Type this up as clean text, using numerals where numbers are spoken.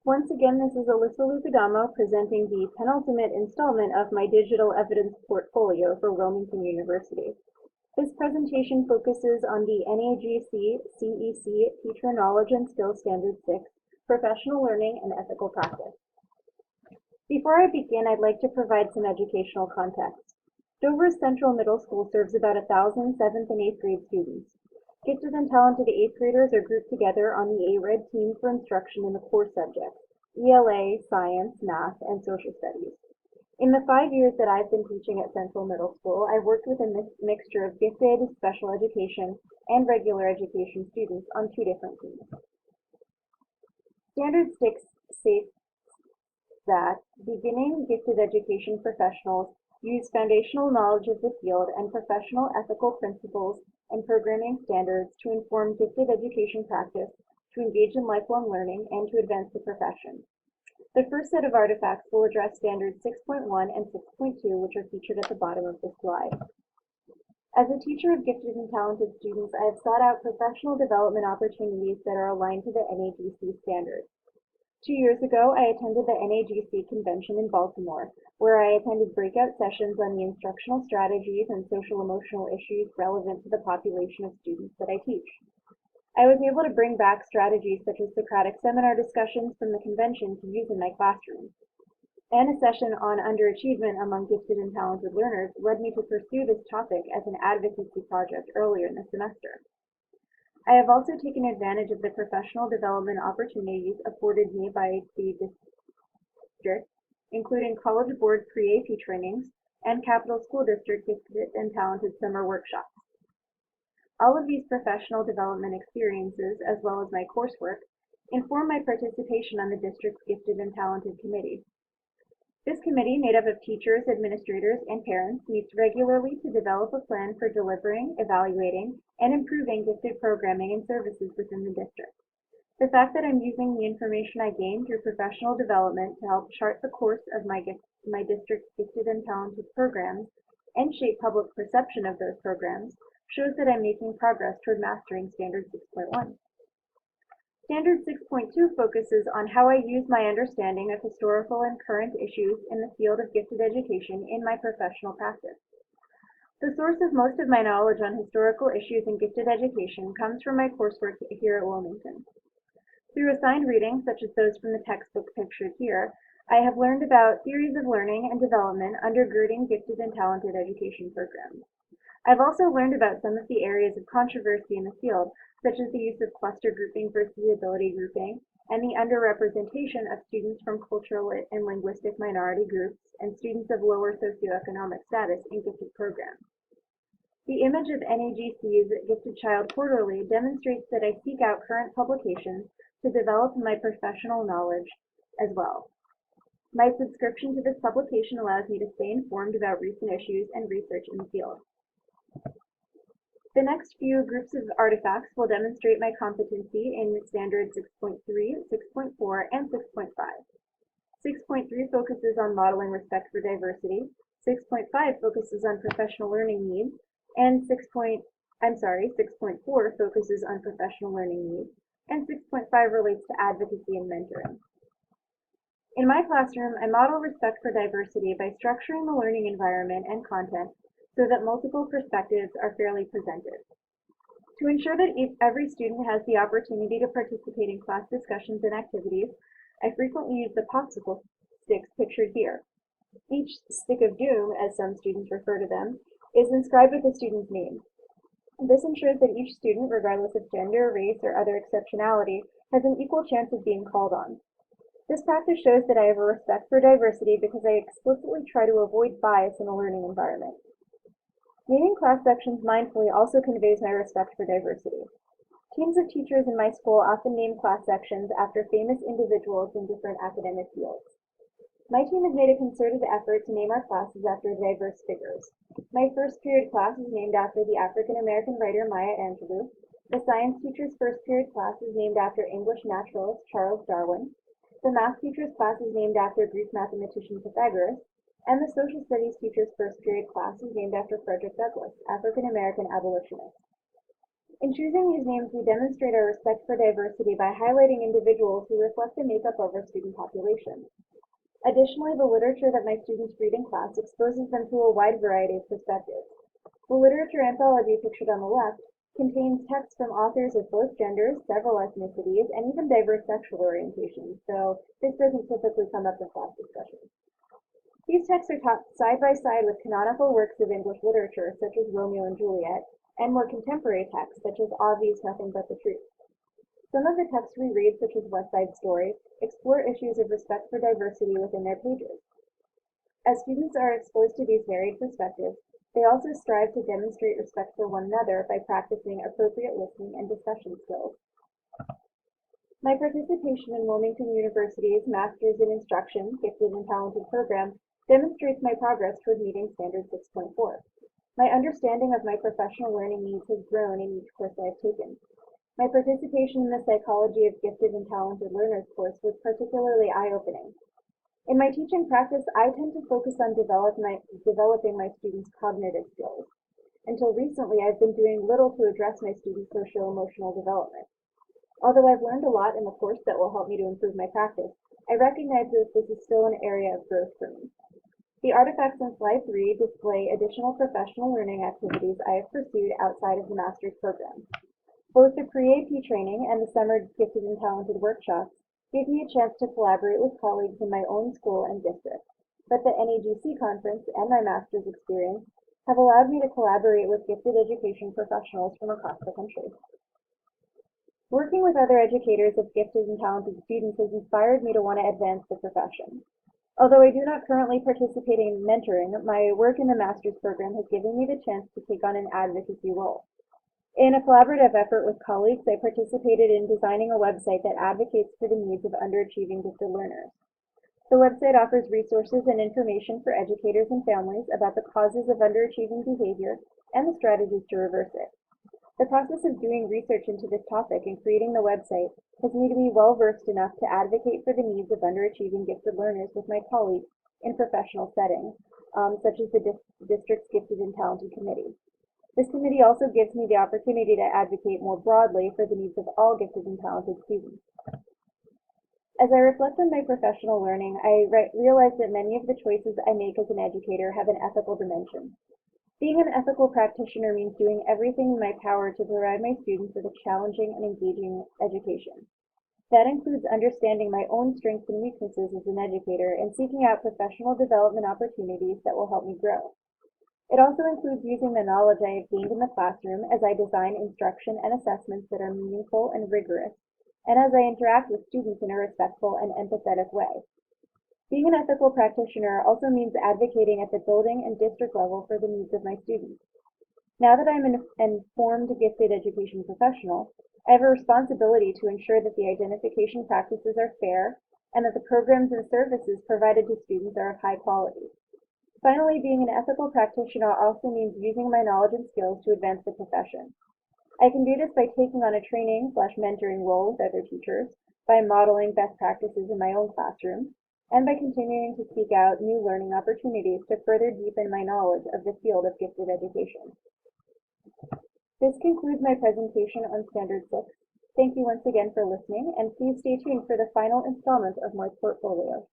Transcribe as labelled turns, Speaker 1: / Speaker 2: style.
Speaker 1: Once again, this is Alyssa Lupidamo presenting the penultimate installment of my digital evidence portfolio for Wilmington University. This presentation focuses on the NAGC CEC Teacher Knowledge and Skills Standard 6, Professional Learning and Ethical Practice. Before I begin, I'd like to provide some educational context. Dover Central Middle School serves about 1,000 7th and 8th grade students. Gifted and talented 8th graders are grouped together on the ARED team for instruction in the core subjects, ELA, science, math, and social studies. In the 5 years that I've been teaching at Central Middle School, I've worked with a mixture of gifted, special education, and regular education students on 2 different teams. Standard 6 states that beginning gifted education professionals use foundational knowledge of the field and professional ethical principles and programming standards to inform gifted education practice, to engage in lifelong learning, and to advance the profession. The first set of artifacts will address standards 6.1 and 6.2, which are featured at the bottom of the slide. As a teacher of gifted and talented students, I have sought out professional development opportunities that are aligned to the NAGC standards. 2 years ago, I attended the NAGC convention in Baltimore, where I attended breakout sessions on the instructional strategies and social-emotional issues relevant to the population of students that I teach. I was able to bring back strategies such as Socratic seminar discussions from the convention to use in my classroom. And a session on underachievement among gifted and talented learners led me to pursue this topic as an advocacy project earlier in the semester. I have also taken advantage of the professional development opportunities afforded me by the district, including College Board pre-AP trainings and Capital School District Gifted and Talented Summer Workshops. All of these professional development experiences, as well as my coursework, inform my participation on the district's Gifted and Talented Committee. This committee, made up of teachers, administrators, and parents, meets regularly to develop a plan for delivering, evaluating, and improving gifted programming and services within the district. The fact that I'm using the information I gained through professional development to help chart the course of my district's gifted and talented programs and shape public perception of those programs shows that I'm making progress toward mastering Standard 6.1. Standard 6.2 focuses on how I use my understanding of historical and current issues in the field of gifted education in my professional practice. The source of most of my knowledge on historical issues in gifted education comes from my coursework here at Wilmington. Through assigned readings, such as those from the textbook pictured here, I have learned about theories of learning and development undergirding gifted and talented education programs. I've also learned about some of the areas of controversy in the field, such as the use of cluster grouping versus ability grouping, and the underrepresentation of students from cultural and linguistic minority groups and students of lower socioeconomic status in gifted programs. The image of NAGC's Gifted Child Quarterly demonstrates that I seek out current publications to develop my professional knowledge as well. My subscription to this publication allows me to stay informed about recent issues and research in the field. The next few groups of artifacts will demonstrate my competency in Standard 6.3, 6.4, and 6.5. 6.3 focuses on modeling respect for diversity, 6.5 focuses on professional learning needs, and 6.4 focuses on professional learning needs, and 6.5 relates to advocacy and mentoring. In my classroom, I model respect for diversity by structuring the learning environment and content so that multiple perspectives are fairly presented. To ensure that every student has the opportunity to participate in class discussions and activities, I frequently use the popsicle sticks pictured here. Each stick of doom, as some students refer to them, is inscribed with a student's name. This ensures that each student, regardless of gender, race, or other exceptionality, has an equal chance of being called on. This practice shows that I have a respect for diversity because I explicitly try to avoid bias in a learning environment. Naming class sections mindfully also conveys my respect for diversity. Teams of teachers in my school often name class sections after famous individuals in different academic fields. My team has made a concerted effort to name our classes after diverse figures. My first period class is named after the African-American writer Maya Angelou. The science teacher's first period class is named after English naturalist Charles Darwin. The math teacher's class is named after Greek mathematician Pythagoras. And the social studies teacher's first period class is named after Frederick Douglass, African-American abolitionist. In choosing these names, we demonstrate our respect for diversity by highlighting individuals who reflect the makeup of our student population. Additionally, the literature that my students read in class exposes them to a wide variety of perspectives. The literature anthology pictured on the left contains texts from authors of both genders, several ethnicities, and even diverse sexual orientations, so this doesn't typically come up in class discussions. These texts are taught side by side with canonical works of English literature, such as Romeo and Juliet, and more contemporary texts, such as Ovid's Nothing But the Truth. Some of the texts we read, such as West Side Story, explore issues of respect for diversity within their pages. As students are exposed to these varied perspectives, they also strive to demonstrate respect for one another by practicing appropriate listening and discussion skills. My participation in Wilmington University's Masters in Instruction, Gifted and Talented program demonstrates my progress toward meeting Standard 6.4. My understanding of my professional learning needs has grown in each course I have taken. My participation in the Psychology of Gifted and Talented Learners course was particularly eye-opening. In my teaching practice, I tend to focus on developing my students' cognitive skills. Until recently, I've been doing little to address my students' social-emotional development. Although I've learned a lot in the course that will help me to improve my practice, I recognize that this is still an area of growth for me. The artifacts on slide 3 display additional professional learning activities I have pursued outside of the master's program. Both the pre-AP training and the summer Gifted and Talented workshops gave me a chance to collaborate with colleagues in my own school and district, but the NAGC conference and my master's experience have allowed me to collaborate with gifted education professionals from across the country. Working with other educators of gifted and talented students has inspired me to want to advance the profession. Although I do not currently participate in mentoring, my work in the master's program has given me the chance to take on an advocacy role. In a collaborative effort with colleagues, I participated in designing a website that advocates for the needs of underachieving gifted learners. The website offers resources and information for educators and families about the causes of underachieving behavior and the strategies to reverse it. The process of doing research into this topic and creating the website has made me well-versed enough to advocate for the needs of underachieving gifted learners with my colleagues in professional settings, such as the district's Gifted and Talented Committee. This committee also gives me the opportunity to advocate more broadly for the needs of all gifted and talented students. As I reflect on my professional learning, I realize that many of the choices I make as an educator have an ethical dimension. Being an ethical practitioner means doing everything in my power to provide my students with a challenging and engaging education. That includes understanding my own strengths and weaknesses as an educator and seeking out professional development opportunities that will help me grow. It also includes using the knowledge I have gained in the classroom as I design instruction and assessments that are meaningful and rigorous, and as I interact with students in a respectful and empathetic way. Being an ethical practitioner also means advocating at the building and district level for the needs of my students. Now that I'm an informed, gifted education professional, I have a responsibility to ensure that the identification practices are fair and that the programs and services provided to students are of high quality. Finally, being an ethical practitioner also means using my knowledge and skills to advance the profession. I can do this by taking on a training/mentoring role with other teachers, by modeling best practices in my own classroom, and by continuing to seek out new learning opportunities to further deepen my knowledge of the field of gifted education. This concludes my presentation on Standard 6. Thank you once again for listening, and please stay tuned for the final installment of my portfolio.